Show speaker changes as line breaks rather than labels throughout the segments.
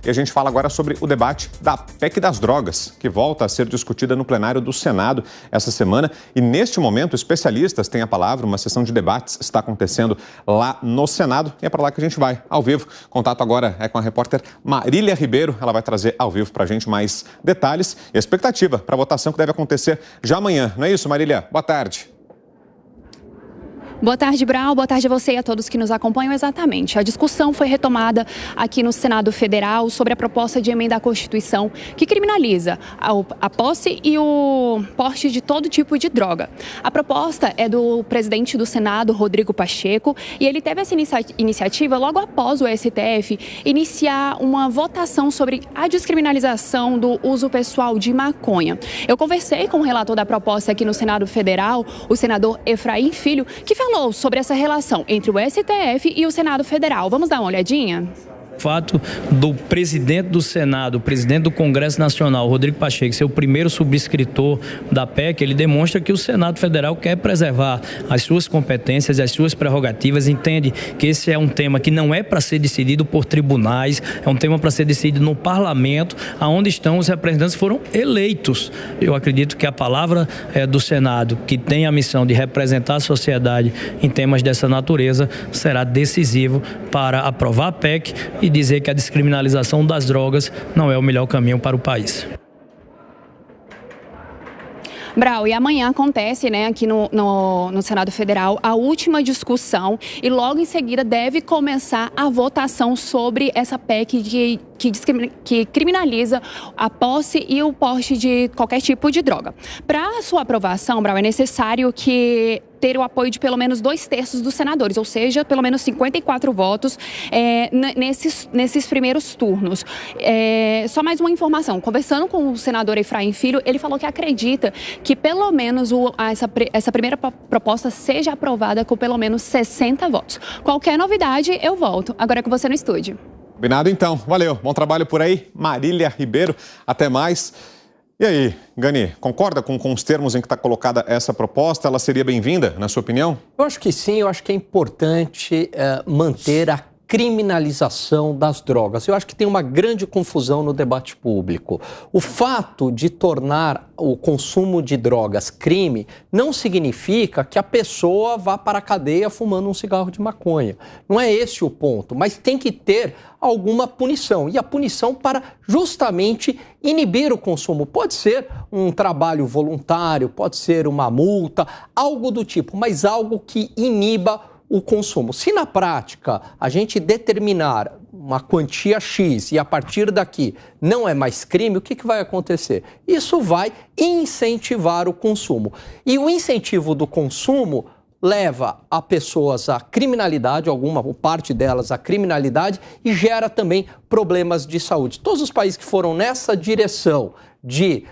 E a gente fala agora sobre o debate da PEC das drogas, que volta a ser discutida no plenário do Senado essa semana. E neste momento, especialistas têm a palavra, uma sessão de debates está acontecendo lá no Senado. E é para lá que a gente vai, ao vivo. Contato agora é com a repórter Marília Ribeiro. Ela vai trazer ao vivo para a gente mais detalhes e a expectativa para a votação que deve acontecer já amanhã. Não é isso, Marília? Boa tarde.
Boa tarde, Brau. Boa tarde a você e a todos que nos acompanham. Exatamente. A discussão foi retomada aqui no Senado Federal sobre a proposta de emenda à Constituição que criminaliza a posse e o porte de todo tipo de droga. A proposta é do presidente do Senado, Rodrigo Pacheco, e ele teve essa iniciativa logo após o STF iniciar uma votação sobre a descriminalização do uso pessoal de maconha. Eu conversei com o relator da proposta aqui no Senado Federal, o senador Efraim Filho, que falou sobre essa relação entre o STF e o Senado Federal. Vamos dar uma olhadinha?
O fato do presidente do Senado, o presidente do Congresso Nacional, Rodrigo Pacheco, ser o primeiro subscritor da PEC, ele demonstra que o Senado Federal quer preservar as suas competências, as suas prerrogativas, entende que esse é um tema que não é para ser decidido por tribunais, é um tema para ser decidido no parlamento, onde estão os representantes que foram eleitos. Eu acredito que a palavra do Senado, que tem a missão de representar a sociedade em temas dessa natureza, será decisivo para aprovar a PEC e dizer que a descriminalização das drogas não é o melhor caminho para o país.
Brau, e amanhã acontece, aqui no Senado Federal, a última discussão e logo em seguida deve começar a votação sobre essa PEC que criminaliza a posse e o porte de qualquer tipo de droga. Para sua aprovação, Brau, é necessário ter o apoio de pelo menos 2/3 dos senadores, ou seja, pelo menos 54 votos nesses primeiros turnos. Só mais uma informação, conversando com o senador Efraim Filho, ele falou que acredita que pelo menos essa primeira proposta seja aprovada com pelo menos 60 votos. Qualquer novidade, eu volto. Agora é com você no estúdio.
Combinado então. Valeu. Bom trabalho por aí. Marília Ribeiro. Até mais. E aí, Gani, concorda com os termos em que está colocada essa proposta? Ela seria bem-vinda, na sua opinião?
Eu acho que sim. Eu acho que é importante manter a criminalização das drogas. Eu acho que tem uma grande confusão no debate público. O fato de tornar o consumo de drogas crime não significa que a pessoa vá para a cadeia fumando um cigarro de maconha. Não é esse o ponto, mas tem que ter alguma punição. E a punição para justamente inibir o consumo. Pode ser um trabalho voluntário, pode ser uma multa, algo do tipo, mas algo que iniba o consumo. Se na prática a gente determinar uma quantia X e a partir daqui não é mais crime, o que vai acontecer? Isso vai incentivar o consumo. E o incentivo do consumo leva a pessoas à criminalidade, alguma ou parte delas à criminalidade, e gera também problemas de saúde. Todos os países que foram nessa direção de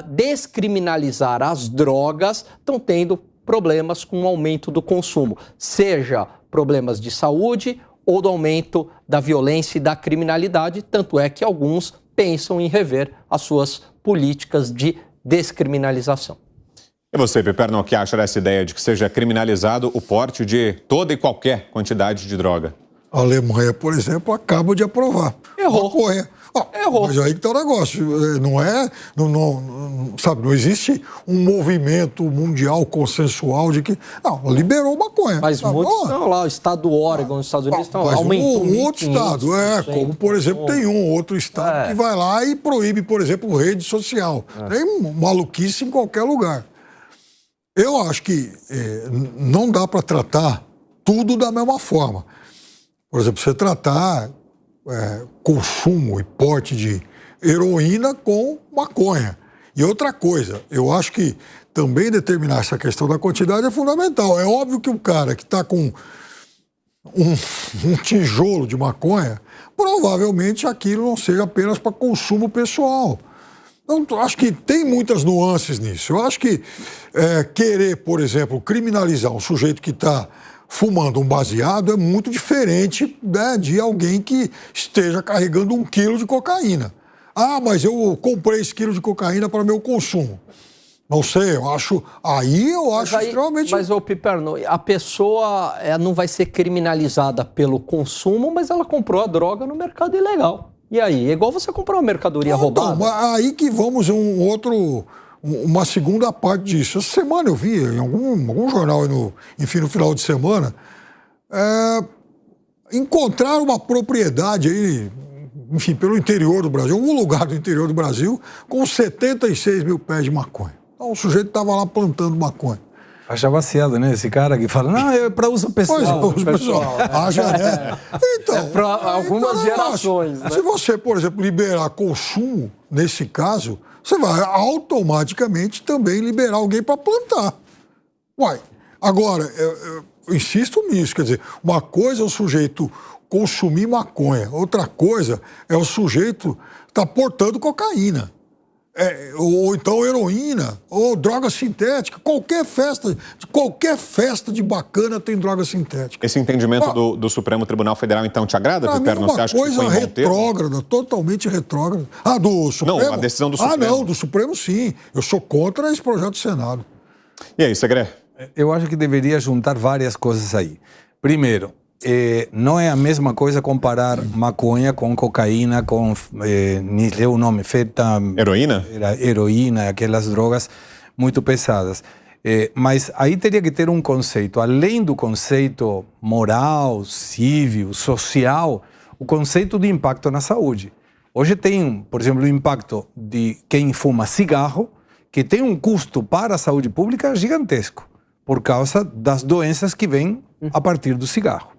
descriminalizar as drogas estão tendo problemas com o aumento do consumo, seja problemas de saúde ou do aumento da violência e da criminalidade, tanto é que alguns pensam em rever as suas políticas de descriminalização.
E você, Piperno, o que acha dessa ideia de que seja criminalizado o porte de toda e qualquer quantidade de droga?
A Alemanha, por exemplo, acaba de aprovar.
Errou.
Maconha.
Errou.
Mas aí que tá o negócio. Não existe um movimento mundial consensual de que... Não, liberou maconha.
Mas muitos estão lá, o estado do Oregon, nos Estados Unidos, estão aumentando.
Um outro estado, como por exemplo, tem um outro estado que vai lá e proíbe, por exemplo, rede social. Tem maluquice em qualquer lugar. Eu acho que não dá para tratar tudo da mesma forma. Por exemplo, você tratar consumo e porte de heroína com maconha. E outra coisa, eu acho que também determinar essa questão da quantidade é fundamental. É óbvio que o cara que está com um tijolo de maconha, provavelmente aquilo não seja apenas para consumo pessoal. Então, acho que tem muitas nuances nisso. Eu acho que querer, por exemplo, criminalizar um sujeito que está fumando um baseado é muito diferente, né, de alguém que esteja carregando 1 quilo de cocaína. Ah, mas eu comprei esse quilo de cocaína para meu consumo. Não sei, eu acho extremamente...
Mas, Piperno, a pessoa não vai ser criminalizada pelo consumo, mas ela comprou a droga no mercado ilegal. E aí? É igual você comprar uma mercadoria roubada.
Então, aí que vamos uma segunda parte disso. Essa semana eu vi em algum jornal, no final de semana, encontrar uma propriedade aí, enfim, pelo interior do Brasil, algum lugar do interior do Brasil, com 76 mil pés de maconha. Então o sujeito estava lá plantando maconha.
Acha vaciado, né? Esse cara que fala, não, é para uso pessoal.
Pois é, uso pessoal. Acha, né? Então,
é para algumas gerações.
Né? Se você, por exemplo, liberar consumo, nesse caso, você vai automaticamente também liberar alguém para plantar. Uai, agora, eu insisto nisso, quer dizer, uma coisa é o sujeito consumir maconha, outra coisa é o sujeito estar portando cocaína. Ou então heroína, ou droga sintética. Qualquer festa de bacana tem droga sintética.
Esse entendimento do Supremo Tribunal Federal, então, te agrada, Piperno?
Você acha que foi retrógrada, totalmente retrógrada. Do Supremo?
Não, a decisão do Supremo.
Não, do Supremo sim. Eu sou contra esse projeto do Senado.
E aí, Segré?
Eu acho que deveria juntar várias coisas aí. Primeiro, não é a mesma coisa comparar maconha com cocaína, com, nem sei o nome, heroína, aquelas drogas muito pesadas. Mas aí teria que ter um conceito, além do conceito moral, civil, social, o conceito de impacto na saúde. Hoje tem, por exemplo, o impacto de quem fuma cigarro, que tem um custo para a saúde pública gigantesco, por causa das doenças que vêm a partir do cigarro.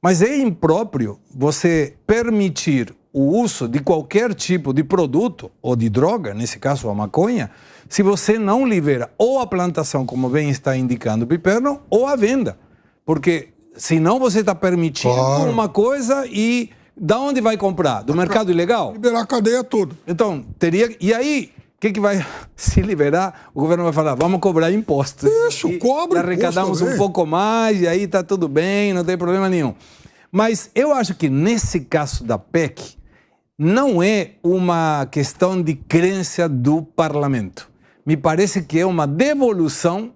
Mas é impróprio você permitir o uso de qualquer tipo de produto ou de droga, nesse caso a maconha, se você não libera ou a plantação, como bem está indicando o Piperno, ou a venda. Porque senão você está permitindo uma coisa e da onde vai comprar? Do mercado ilegal?
Liberar a cadeia toda.
Então, teria... E aí... O que vai se liberar? O governo vai falar, vamos cobrar impostos.
Isso, cobra
imposto. Arrecadamos um pouco mais e aí está tudo bem, não tem problema nenhum. Mas eu acho que nesse caso da PEC, não é uma questão de crença do parlamento. Me parece que é uma devolução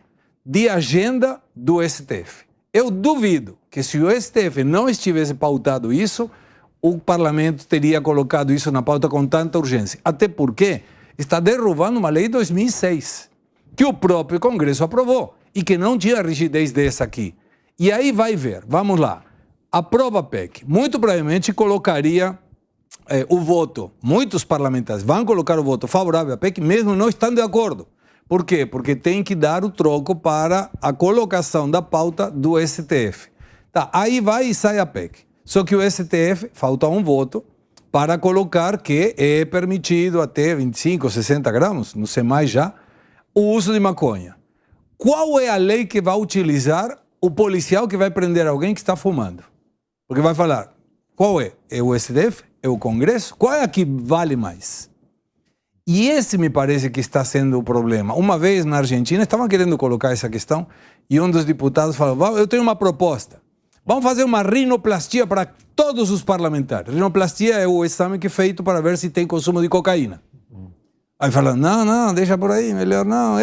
de agenda do STF. Eu duvido que se o STF não estivesse pautado isso, o parlamento teria colocado isso na pauta com tanta urgência. Até porque está derrubando uma lei de 2006, que o próprio Congresso aprovou e que não tinha rigidez dessa aqui. E aí vai ver, vamos lá, aprova a PEC, muito provavelmente colocaria o voto, muitos parlamentares vão colocar o voto favorável à PEC, mesmo não estando de acordo. Por quê? Porque tem que dar o troco para a colocação da pauta do STF. Tá, aí vai e sai a PEC. Só que o STF, falta um voto, para colocar que é permitido até 25, 60 gramas, não sei mais já, o uso de maconha. Qual é a lei que vai utilizar o policial que vai prender alguém que está fumando? Porque vai falar, qual é? É o STF? É o Congresso? Qual é a que vale mais? E esse me parece que está sendo o problema. Uma vez na Argentina estavam querendo colocar essa questão e um dos deputados falou, eu tenho uma proposta. Vamos fazer uma rinoplastia para todos os parlamentares. Rinoplastia é o exame que é feito para ver se tem consumo de cocaína. Aí falaram, não, deixa por aí, melhor não.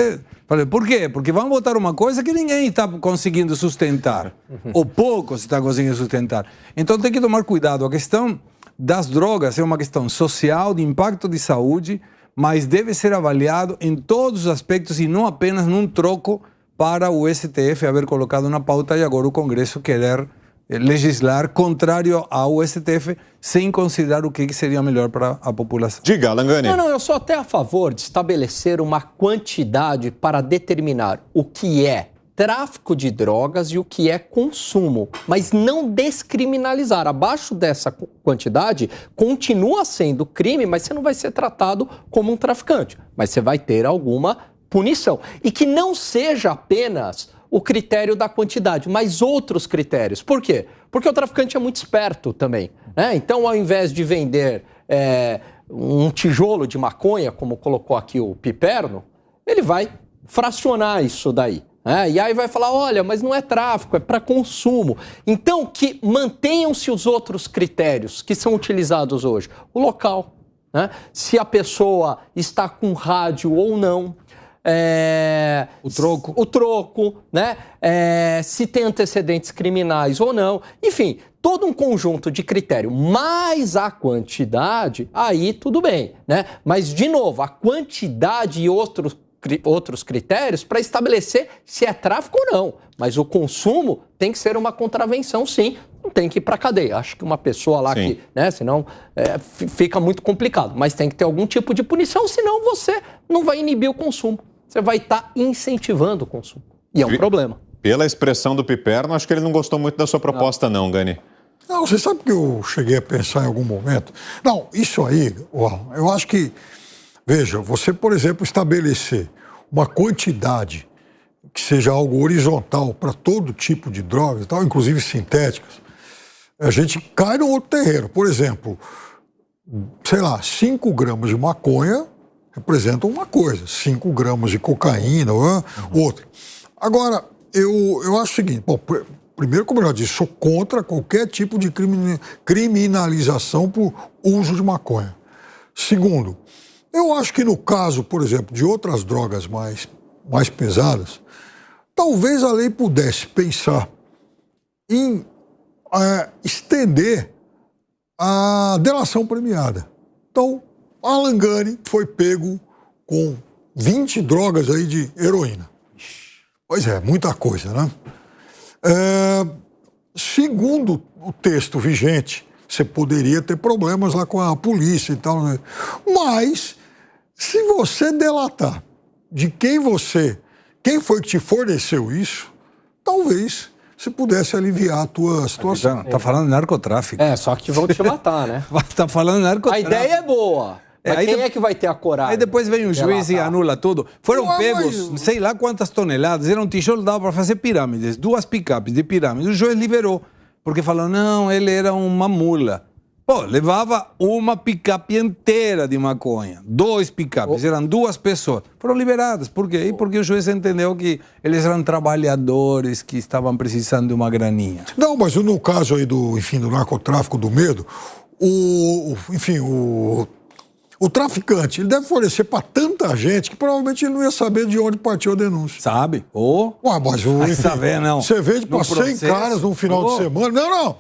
Falei, por quê? Porque vão botar uma coisa que ninguém está conseguindo sustentar. Ou poucos estão conseguindo sustentar. Então tem que tomar cuidado. A questão das drogas é uma questão social, de impacto de saúde, mas deve ser avaliado em todos os aspectos e não apenas num troco para o STF haver colocado na pauta e agora o Congresso querer legislar contrário ao STF sem considerar o que seria melhor para a população.
Diga, Langani.
Não, eu sou até a favor de estabelecer uma quantidade para determinar o que é tráfico de drogas e o que é consumo, mas não descriminalizar. Abaixo dessa quantidade, continua sendo crime, mas você não vai ser tratado como um traficante, mas você vai ter alguma punição. E que não seja apenas o critério da quantidade, mas outros critérios. Por quê? Porque o traficante é muito esperto também, né? Então, ao invés de vender um tijolo de maconha, como colocou aqui o Piperno, ele vai fracionar isso daí. E aí vai falar, olha, mas não é tráfico, é para consumo. Então, que mantenham-se os outros critérios que são utilizados hoje. O local, né? Se a pessoa está com rádio ou não,
O
troco, né? Se tem antecedentes criminais ou não. Enfim, todo um conjunto de critério, mais a quantidade, aí tudo bem, né? Mas, de novo, a quantidade e outros critérios para estabelecer se é tráfico ou não. Mas o consumo tem que ser uma contravenção, sim. Não tem que ir para cadeia. Acho que uma pessoa lá que, né, senão fica muito complicado. Mas tem que ter algum tipo de punição, senão você não vai inibir o consumo. Você vai estar incentivando o consumo. E é um problema.
Pela expressão do Piperno, acho que ele não gostou muito da sua proposta, não, Gani.
Não, você sabe que eu cheguei a pensar em algum momento? Não, isso aí, eu acho que, veja, você, por exemplo, estabelecer uma quantidade que seja algo horizontal para todo tipo de drogas, tal, inclusive sintéticas, a gente cai no outro terreno. Por exemplo, sei lá, 5 gramas de maconha representam uma coisa, 5 gramas de cocaína, outra. Agora, eu acho o seguinte, bom, primeiro, como eu já disse, sou contra qualquer tipo de criminalização por uso de maconha. Segundo, eu acho que no caso, por exemplo, de outras drogas mais pesadas, talvez a lei pudesse pensar em estender a delação premiada. Então, Alan Gani foi pego com 20 drogas aí de heroína. Pois é, muita coisa, né? Segundo o texto vigente, você poderia ter problemas lá com a polícia e tal, né? Mas, se você delatar de quem foi que te forneceu isso, talvez você pudesse aliviar a tua situação.
Tá falando de narcotráfico.
Só que vão te matar, né?
Tá falando de narcotráfico.
A ideia é boa. Mas quem é que vai ter a coragem?
Aí depois vem um juiz e anula tudo. Foram pegos, sei lá quantas toneladas, era um tijolo dava para fazer pirâmides, 2 picapes de pirâmides. O juiz liberou, porque falou, não, ele era uma mula. Pô, levava uma picape inteira de maconha, 2 picapes, eram 2 pessoas. Foram liberadas. Por quê? Porque o juiz entendeu que eles eram trabalhadores que estavam precisando de uma graninha.
Não, mas no caso aí do narcotráfico, do medo, o traficante, ele deve fornecer para tanta gente que provavelmente ele não ia saber de onde partiu a denúncia.
Sabe?
Mas
você vende
para 100 caras num final de semana. Não.